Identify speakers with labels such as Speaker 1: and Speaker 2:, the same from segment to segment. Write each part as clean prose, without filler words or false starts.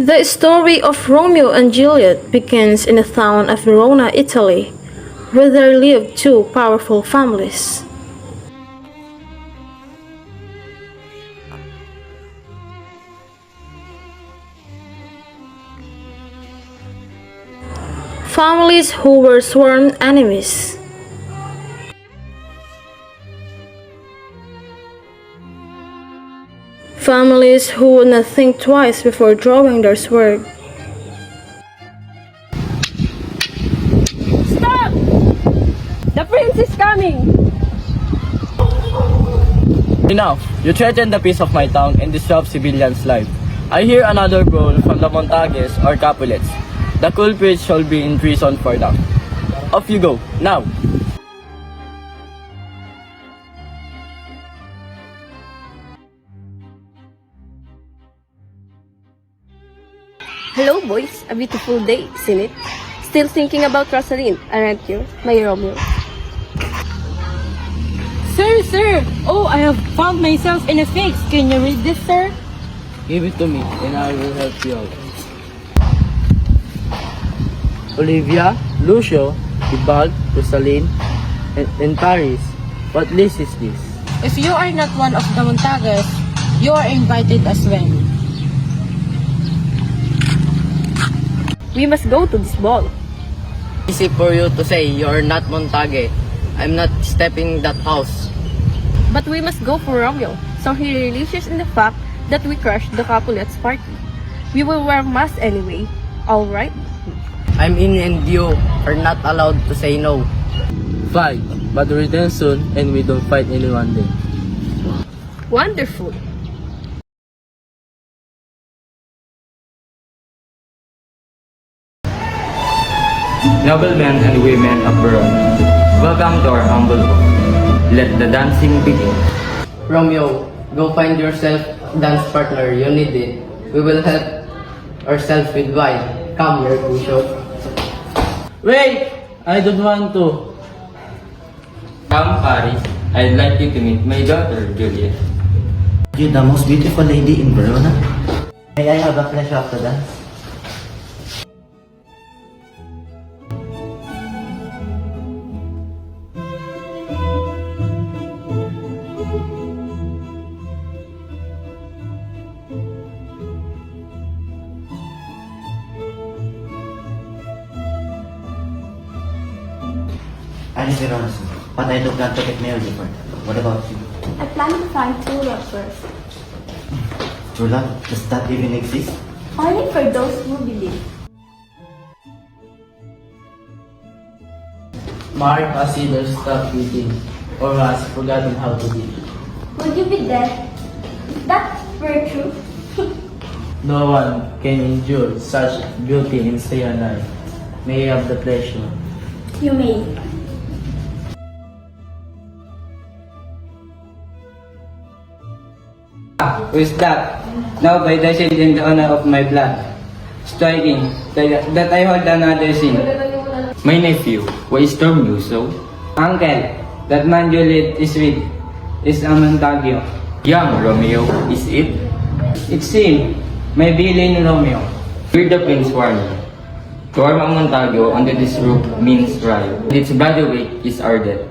Speaker 1: The story of Romeo and Juliet begins in the town of Verona, Italy, where there lived two powerful families. Families who were sworn enemies. Families who would not think twice before drawing their sword.
Speaker 2: Stop! The prince is coming!
Speaker 3: Enough! You threaten the peace of my town and disrupt civilians' lives. I hear another brawl from the Montagues or Capulets. The culprits shall be in prison for now. Off you go, now!
Speaker 2: Hello boys, a beautiful day, isn't it? Still thinking about Rosaline, aren't you, my Romeo?
Speaker 4: Sir! Oh, I have found myself in a fix. Can you read this, sir?
Speaker 3: Give it to me and I will help you out. Olivia, Lucio, Tybalt, Rosaline, and Paris. What list is this?
Speaker 4: If you are not one of the Montagues, you are invited as well.
Speaker 2: We must go to this ball.
Speaker 3: Easy for you to say you are not Montague. I'm not stepping that house.
Speaker 2: But we must go for Romeo, so he relishes in the fact that we crushed the Capulets party. We will wear masks anyway, alright?
Speaker 3: I'm in and you are not allowed to say no. Fine, but return soon and we don't fight anyone then.
Speaker 2: Wonderful!
Speaker 5: Noblemen and women of Verona, welcome to our humble home. Let the dancing begin.
Speaker 3: Romeo, go find yourself a dance partner. You need it. We will help ourselves with wine. Come, Mercutio.
Speaker 5: Wait! I don't want to. Come, Paris. I'd like you to meet my daughter, Juliet.
Speaker 6: You're the most beautiful lady in Verona. May I have a pleasure of the dance? I'm Verona, sir, but I don't plan to get married for that. What about you?
Speaker 7: I plan to find true love first.
Speaker 6: True love? Does that even exist?
Speaker 7: Only for those who believe.
Speaker 3: Mark has either stopped eating or has forgotten how to live.
Speaker 7: Would you be there? Is that very true?
Speaker 3: No one can endure such beauty and stay alive. May you have the pleasure.
Speaker 7: You may.
Speaker 5: Who is that? Now by the shade in the honor of my blood, striking that I hold another sin. My nephew, why storm you so? Uncle, that man Juliet is with, is a Montague. Young Romeo, is it? It's him, my villain Romeo. Hear the prince warning. To arm a Montague under this roof means riot. Its bloody weight is our death.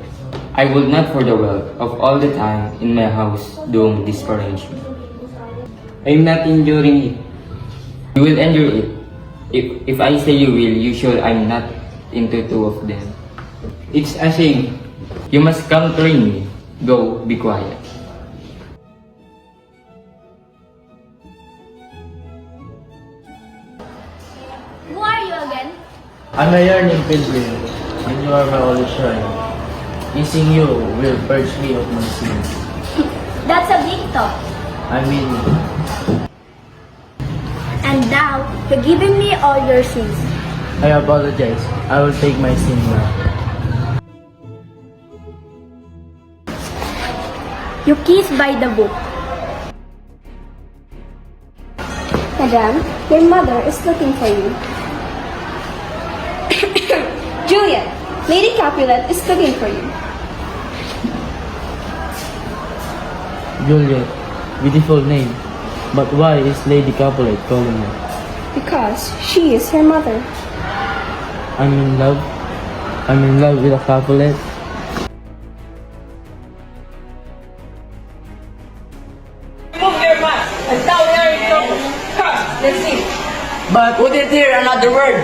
Speaker 5: I would not for the wealth of all the time in my house doing this arrangement. I am not enduring it. You will endure it. If I say you will, you sure I'm not into two of them. It's a shame. You must come train me. Go, be quiet.
Speaker 7: Who are you again?
Speaker 3: I'm a yearning pilgrim, and you are my only shrine. Kissing you will purge me of my sins.
Speaker 7: That's a big talk.
Speaker 3: I mean,
Speaker 7: And now, you're giving me all your sins.
Speaker 3: I apologize. I will take my sin now.
Speaker 7: You kiss by the book. Madam, your mother is looking for you. Juliet, Lady Capulet is looking for you.
Speaker 3: Juliet, beautiful name. But why is Lady Capulet calling you?
Speaker 7: Because she is her mother.
Speaker 3: I'm in love. I'm in love with a Capulet. But wouldn't hear another word.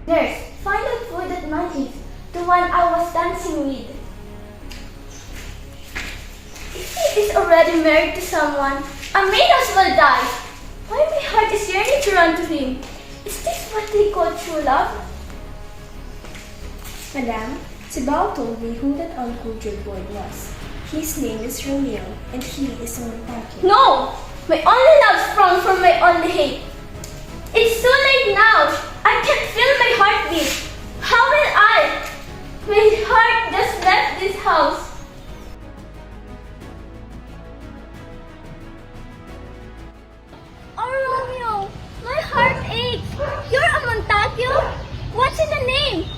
Speaker 8: Nurse, find the food that matches the one I was dancing with. If he is already married to someone, I may as well die. Why my heart is yearning to run to him? Is this what they call true love?
Speaker 7: Madame, Sibao told me who that uncultured boy was. His name is Romeo, and he is a Montague.
Speaker 8: No! My only love sprung from my only hate. It's too late now. I can't feel my heartbeat. How will I? My heart just left this house. Oh, Romeo, my heart aches. You're a Montague? What's in the name?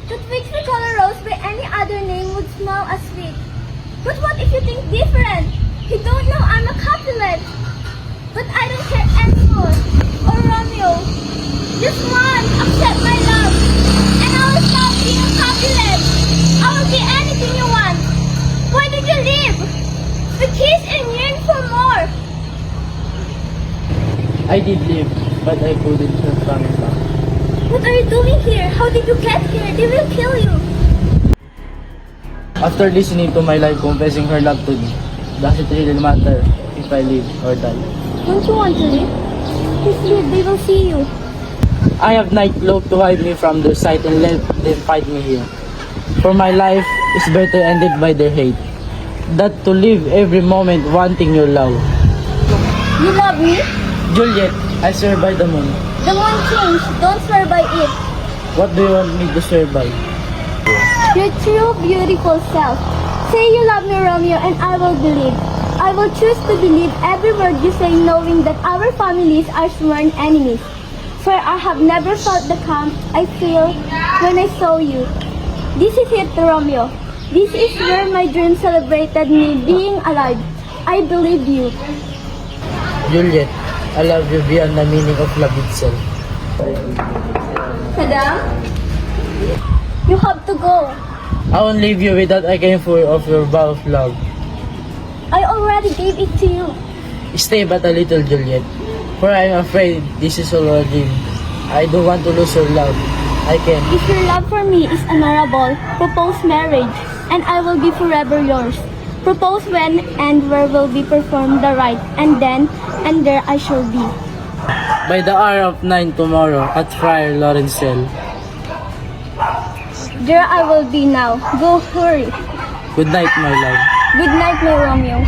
Speaker 8: That makes me call a rose by any other name would smell as sweet. But what if you think different? You don't know I'm a Capulet. But I don't care anymore. Oh, Romeo, just once accept my love, and I will stop being a Capulet. I will be anything you want. Why did you leave? We kiss and yearn for more.
Speaker 3: I did leave, but I couldn't help coming back.
Speaker 8: What are you doing here? How did you get here? They will kill you.
Speaker 3: After listening to my life confessing her love to me, does it really matter if I live or die?
Speaker 8: Don't you want to leave? Please leave. They will see you.
Speaker 3: I have night cloak to hide me from their sight and let them fight me here. For my life is better ended by their hate, that to live every moment wanting your love.
Speaker 8: You love me?
Speaker 3: Juliet, I swear by the moon.
Speaker 8: The moon changed. Don't swear by it.
Speaker 3: What do you want me to swear by?
Speaker 8: Your true, beautiful self. Say you love me, Romeo, and I will believe. I will choose to believe every word you say, knowing that our families are sworn enemies. For I have never felt the calm I feel when I saw you. This is it, Romeo. This is where my dream celebrated me being alive. I believe you.
Speaker 3: Juliet, I love you beyond the meaning of love itself.
Speaker 8: Madam, you have to go.
Speaker 3: I won't leave you without again full of your vow of love.
Speaker 8: I already gave it to you.
Speaker 3: Stay but a little, Juliet, for I am afraid this is all a dream. I don't want to lose your love. I can.
Speaker 8: If your love for me is honorable, propose marriage, and I will be forever yours. Propose when and where will be performed the rite, and then and there I shall be.
Speaker 3: By the hour of 9 tomorrow at Friar Lawrence cell.
Speaker 8: There I will be now. Go, hurry.
Speaker 3: Good night, my love.
Speaker 8: Good night, my Romeo.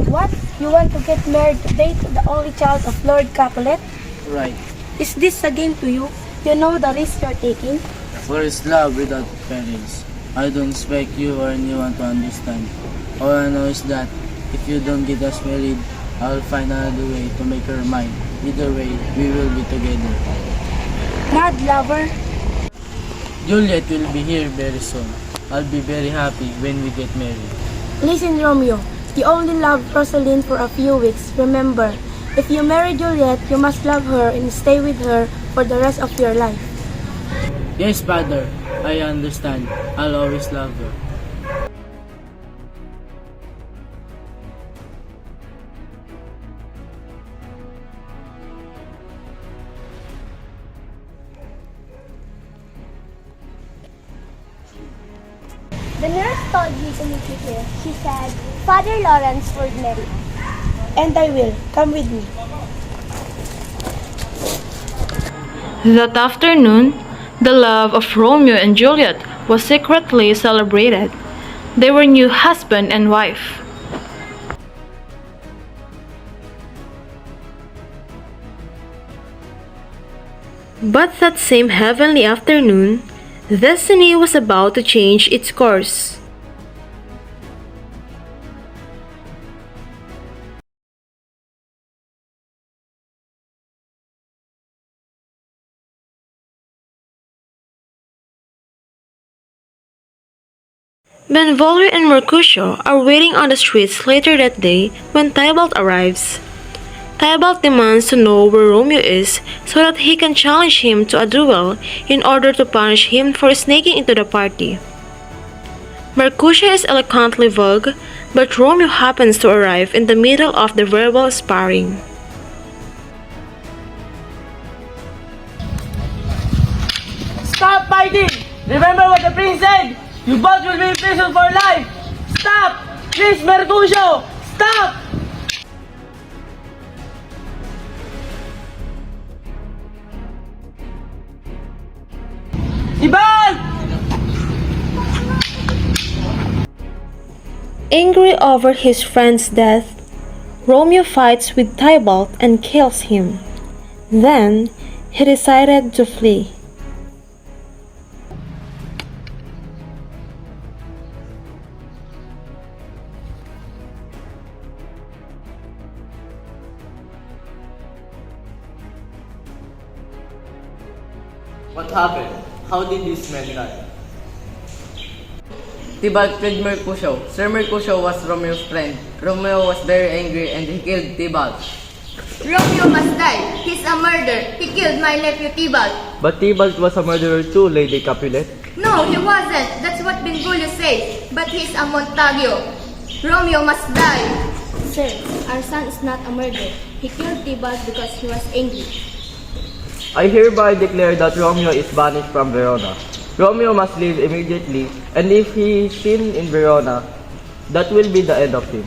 Speaker 4: What? You want to get married today to the only child of Lord Capulet?
Speaker 3: Right.
Speaker 4: Is this a game to you? You know the risk you're taking?
Speaker 3: For is love without parents. I don't expect you or anyone to understand. All I know is that if you don't get us married, I'll find another way to make her mine. Either way, we will be together.
Speaker 4: Mad lover.
Speaker 3: Juliet will be here very soon. I'll be very happy when we get married.
Speaker 4: Listen, Romeo. You only loved Rosaline for a few weeks. Remember, if you marry Juliet, you must love her and stay with her for the rest of your life.
Speaker 3: Yes, Father. I understand. I'll always love her.
Speaker 8: The nurse told me to meet you here. She said, Father Lawrence would marry.
Speaker 4: And I will. Come with me.
Speaker 1: That afternoon, the love of Romeo and Juliet was secretly celebrated. They were new husband and wife. But that same heavenly afternoon, destiny was about to change its course. Benvolio and Mercutio are waiting on the streets later that day when Tybalt arrives. Tybalt demands to know where Romeo is so that he can challenge him to a duel in order to punish him for sneaking into the party. Mercutio is eloquently vague, but Romeo happens to arrive in the middle of the verbal sparring.
Speaker 3: Stop fighting! Remember what the prince said! You both will be in prison for life! Stop! Please, Mercutio! Stop! Ibal!
Speaker 1: Angry over his friend's death, Romeo fights with Tybalt and kills him. Then, he decided to flee.
Speaker 3: What happened? How did this man die? Tybalt killed Mercutio. Sir Mercutio was Romeo's friend. Romeo was very angry and he killed Tybalt.
Speaker 8: Romeo must die. He's a murderer. He killed my nephew Tybalt.
Speaker 3: But Tybalt was a murderer too, Lady Capulet.
Speaker 8: No, he wasn't. That's what Benvolio says. But he's a Montague. Romeo must die.
Speaker 2: Sir, our son is not a murderer. He killed Tybalt because he was angry.
Speaker 3: I hereby declare that Romeo is banished from Verona. Romeo must leave immediately, and if he is seen in Verona, that will be the end of him.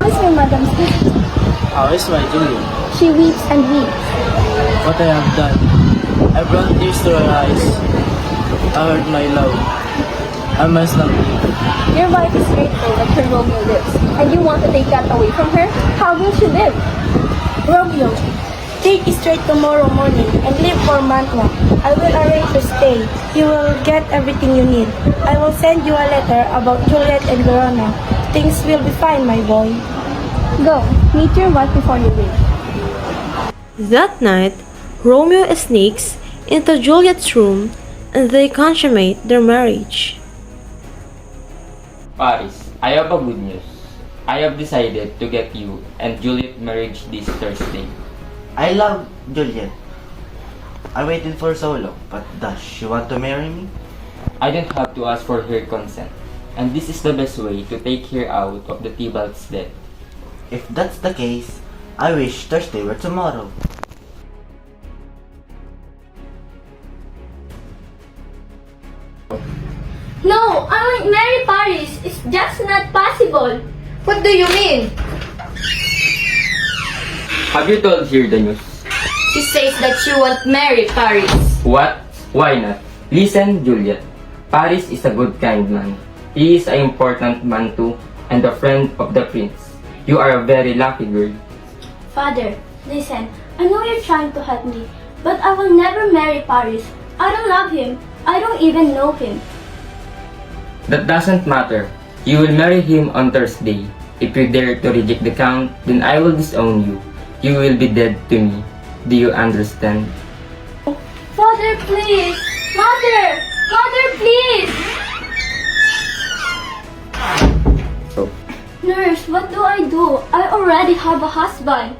Speaker 2: How is your madam sister?
Speaker 3: How is my Juliet?
Speaker 2: She weeps and weeps.
Speaker 3: What I have done. I brought tears to her eyes. I hurt my love. I must not leave.
Speaker 2: Your wife is grateful that her Romeo lives, and you want to take that away from her? How will she live?
Speaker 4: Romeo, take it straight tomorrow morning and leave for Mantua. I will arrange your stay. You will get everything you need. I will send you a letter about Juliet and Verona. Things will be fine, my boy.
Speaker 2: Go, meet your wife before you leave.
Speaker 1: That night, Romeo sneaks into Juliet's room and they consummate their marriage.
Speaker 5: Paris, I have a good news. I have decided to get you and Juliet married this Thursday.
Speaker 6: I love Juliet. I waited for so long, but does she want to marry me?
Speaker 5: I don't have to ask for her consent, and this is the best way to take her out of the Tybalt's death.
Speaker 6: If that's the case, I wish Thursday were tomorrow.
Speaker 8: No, I won't marry Paris. It's just not possible. What do you mean?
Speaker 5: Have you told her the news?
Speaker 8: She says that she won't marry Paris.
Speaker 5: What? Why not? Listen, Juliet. Paris is a good kind man. He is an important man too, and a friend of the prince. You are a very lucky girl.
Speaker 8: Father, listen. I know you're trying to help me, but I will never marry Paris. I don't love him. I don't even know him.
Speaker 5: That doesn't matter. You will marry him on Thursday. If you dare to reject the count, then I will disown you. You will be dead to me. Do you understand?
Speaker 8: Father, please! Mother! Mother, please! Nurse, what do? I already have a husband.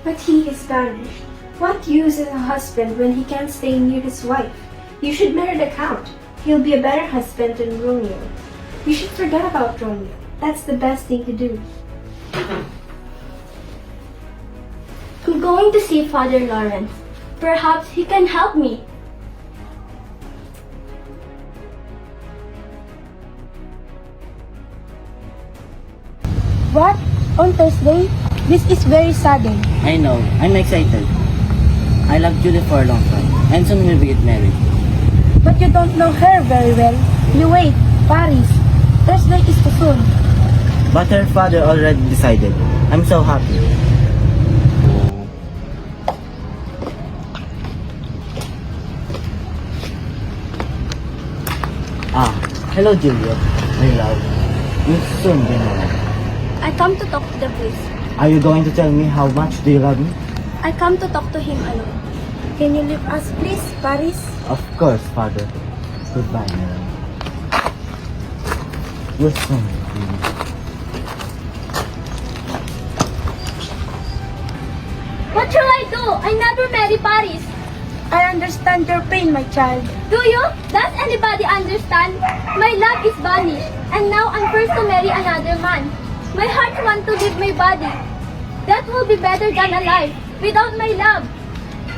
Speaker 7: But he is banished. What use is a husband when he can't stay near his wife? You should marry the Count. He'll be a better husband than Romeo. You should forget about Romeo. That's the best thing to do.
Speaker 8: I'm going to see Father Lawrence. Perhaps he can help me.
Speaker 4: What? On Thursday? This is very sudden.
Speaker 9: I know. I'm excited. I love Julie for a long time, and soon we'll get married.
Speaker 4: But you don't know her very well. You wait, Paris. Thursday is too soon.
Speaker 6: But her father already decided. I'm so happy. Hello Juliet, my love. You'll soon be married.
Speaker 8: I come to talk to the priest.
Speaker 6: Are you going to tell me how much do you love me?
Speaker 8: I come to talk to him alone.
Speaker 4: Can you leave us, please, Paris?
Speaker 6: Of course, father. Goodbye, madam. You're so pretty.
Speaker 8: What shall I do? I never marry Paris.
Speaker 4: I understand your pain, my child.
Speaker 8: Do you? Does anybody understand? My love is vanished, and now I'm forced to marry another man. My heart wants to leave my body. That will be better than a life without my love.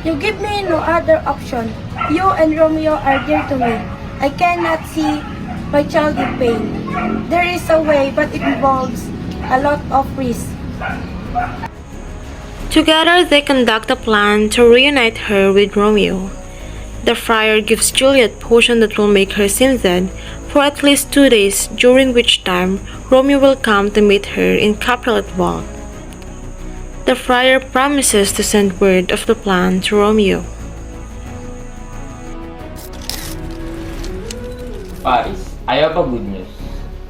Speaker 4: You give me no other option. You and Romeo are dear to me. I cannot see my child in pain. There is a way, but it involves a lot of risk.
Speaker 1: Together, they conduct a plan to reunite her with Romeo. The friar gives Juliet potion that will make her seem dead for at least 2 days, during which time Romeo will come to meet her in Capulet Vault. The friar promises to send word of the plan to Romeo.
Speaker 5: Paris, I have a good news.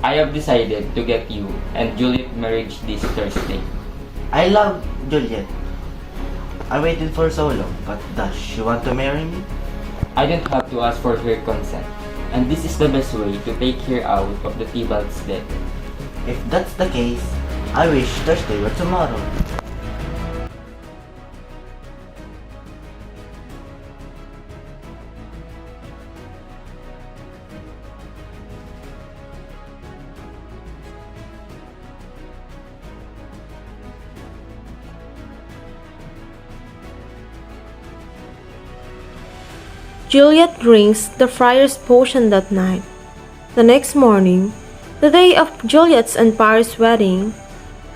Speaker 5: I have decided to get you and Juliet married this Thursday.
Speaker 6: I love Juliet. I waited for so long, but does she want to marry me?
Speaker 5: I don't have to ask for her consent, and this is the best way to take her out of the 𝐒𝐵𝐵𝐴Z's debt.
Speaker 6: If that's the case, I wish Thursday were tomorrow.
Speaker 1: Juliet drinks the friar's potion that night. The next morning, the day of Juliet's and Paris' wedding,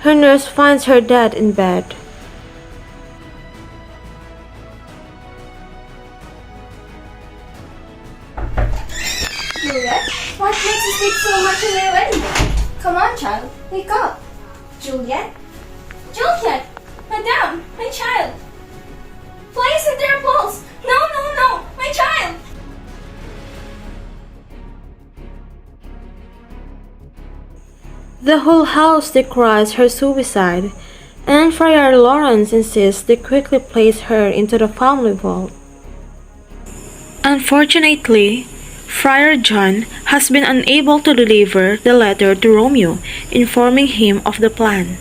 Speaker 1: her nurse finds her dead in bed.
Speaker 7: Juliet, what makes you sleep so much on your wedding day? Come on, child, wake up. Juliet? Juliet! Madame, my child! Why isn't there a pulse? No, no, no! My child!
Speaker 1: The whole house decries her suicide, and Friar Lawrence insists they quickly place her into the family vault. Unfortunately, Friar John has been unable to deliver the letter to Romeo, informing him of the plan.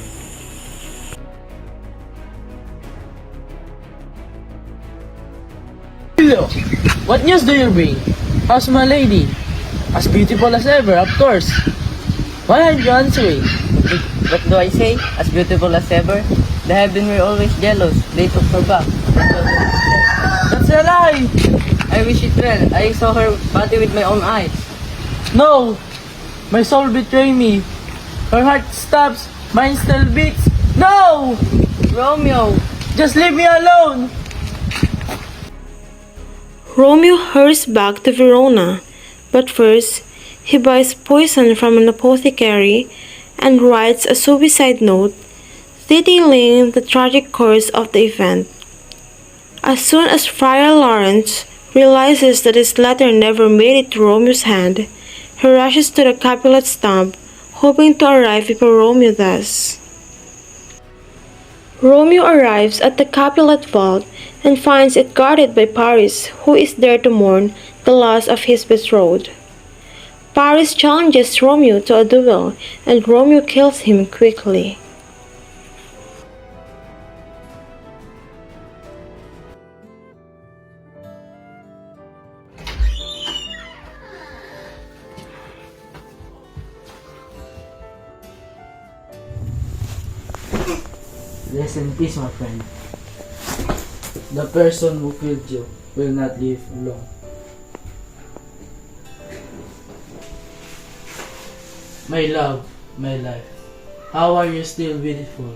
Speaker 3: Hello, what news do you bring? How's my lady? As beautiful as ever, of course. Why aren't you answering?
Speaker 5: What do I say? As beautiful as ever? The heaven were always jealous. They took her back.
Speaker 3: That's a lie!
Speaker 5: I wish it well. I saw her body with my own eyes.
Speaker 3: No! My soul betrayed me. Her heart stops, mine still beats. No!
Speaker 5: Romeo!
Speaker 3: Just leave me alone!
Speaker 1: Romeo hurries back to Verona, but first, he buys poison from an apothecary and writes a suicide note detailing the tragic course of the event. As soon as Friar Lawrence realizes that his letter never made it to Romeo's hand, he rushes to the Capulet stump, hoping to arrive before Romeo does. Romeo arrives at the Capulet vault and finds it guarded by Paris, who is there to mourn the loss of his betrothed. Paris challenges Romeo to a duel, and Romeo kills him quickly.
Speaker 9: Rest in peace, my friend. The person who killed you will not live long. My love, my life, how are you still beautiful?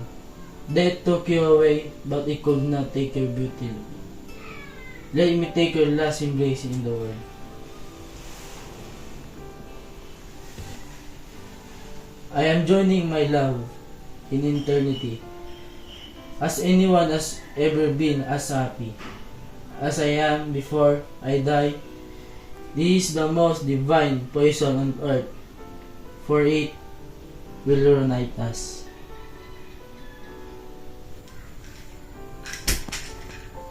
Speaker 9: Death took you away, but it could not take your beauty. Let me take your last embrace in the world. I am joining my love in eternity. As anyone has ever been as happy as I am before I die, this is the most divine poison on earth, for it will reunite us.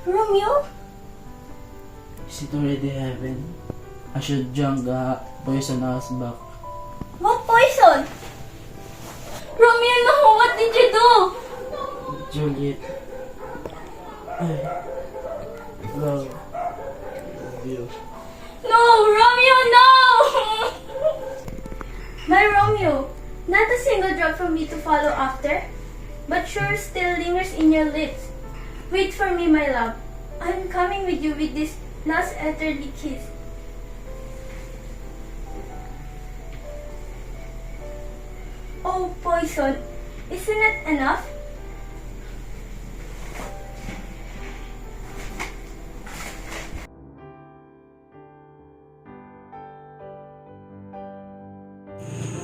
Speaker 4: Romeo?
Speaker 9: Is it already heaven? I should drink the poison us back.
Speaker 8: What poison? Romeo, no! What did you do?
Speaker 9: Juliet, I love you.
Speaker 8: No! Romeo, no!
Speaker 7: My Romeo, not a single drop from me to follow after, but sure still lingers in your lips. Wait for me, my love. I'm coming with you with this last eternity kiss.
Speaker 8: Oh, poison. Isn't it enough?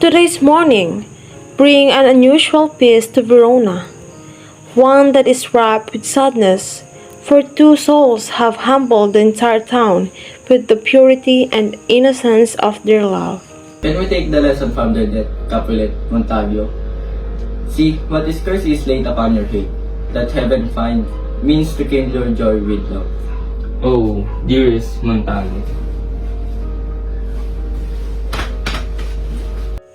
Speaker 1: Today's morning, bring an unusual peace to Verona, one that is wrapped with sadness, for two souls have humbled the entire town with the purity and innocence of their love.
Speaker 3: Can we take the lesson from the dead Capulet Montague? See, what is cursed is laid upon your head, that heaven find means to kindle your joy with love. Oh, dearest Montague.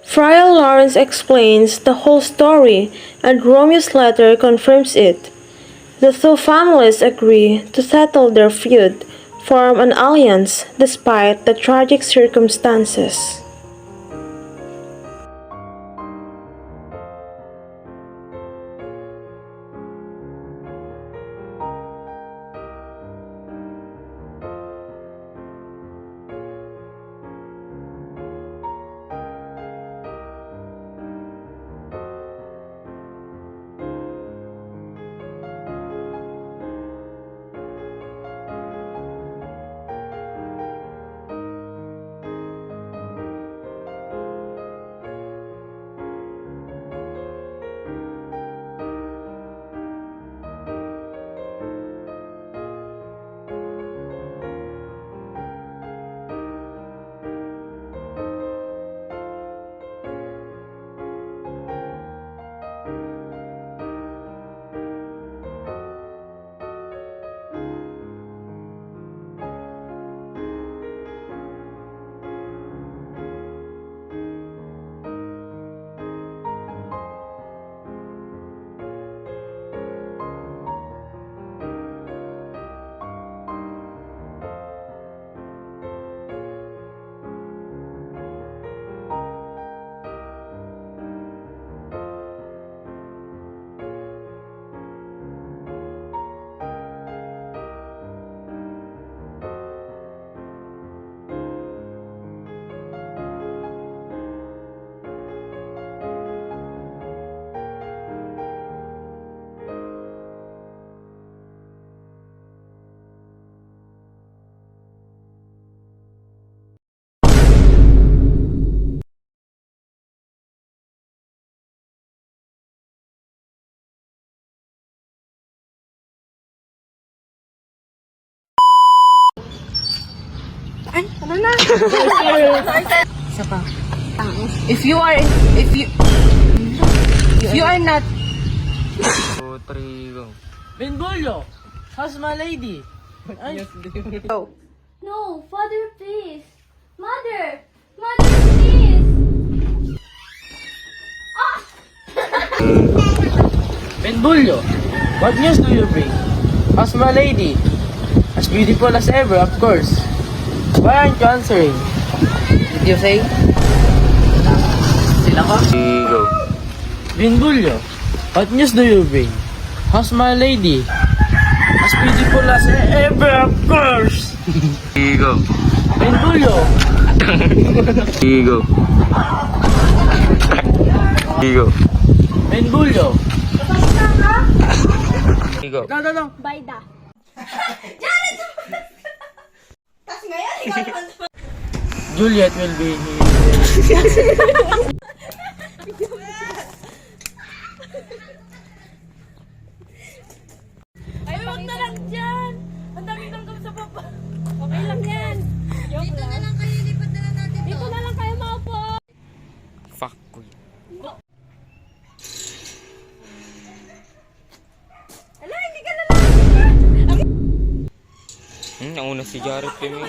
Speaker 1: Friar Lawrence explains the whole story, and Romeo's letter confirms it. The two families agree to settle their feud, form an alliance despite the tragic circumstances.
Speaker 2: If you are not
Speaker 9: Benvolio, how's my lady?
Speaker 8: No, father, please. Mother! Mother, please!
Speaker 9: Benvolio, what news do you bring? How's my lady? As beautiful as ever, of course. Why aren't you answering? Did you say? Sila ko? Benvolio, what news do you bring? How's my lady? As beautiful as ever, of course. Benvolio. Benvolio. No.
Speaker 8: Bayda.
Speaker 9: Juliet will be here.
Speaker 2: Ay, wag na lang dyan! Ang daming langgam sa baba. Okay lang yan. Dito na lang kayo, lipat na lang natin to. Dito na lang kayo maupo.
Speaker 3: Fuck you.
Speaker 2: Ala, hindi ka na lang.
Speaker 10: nauna si Jared kami.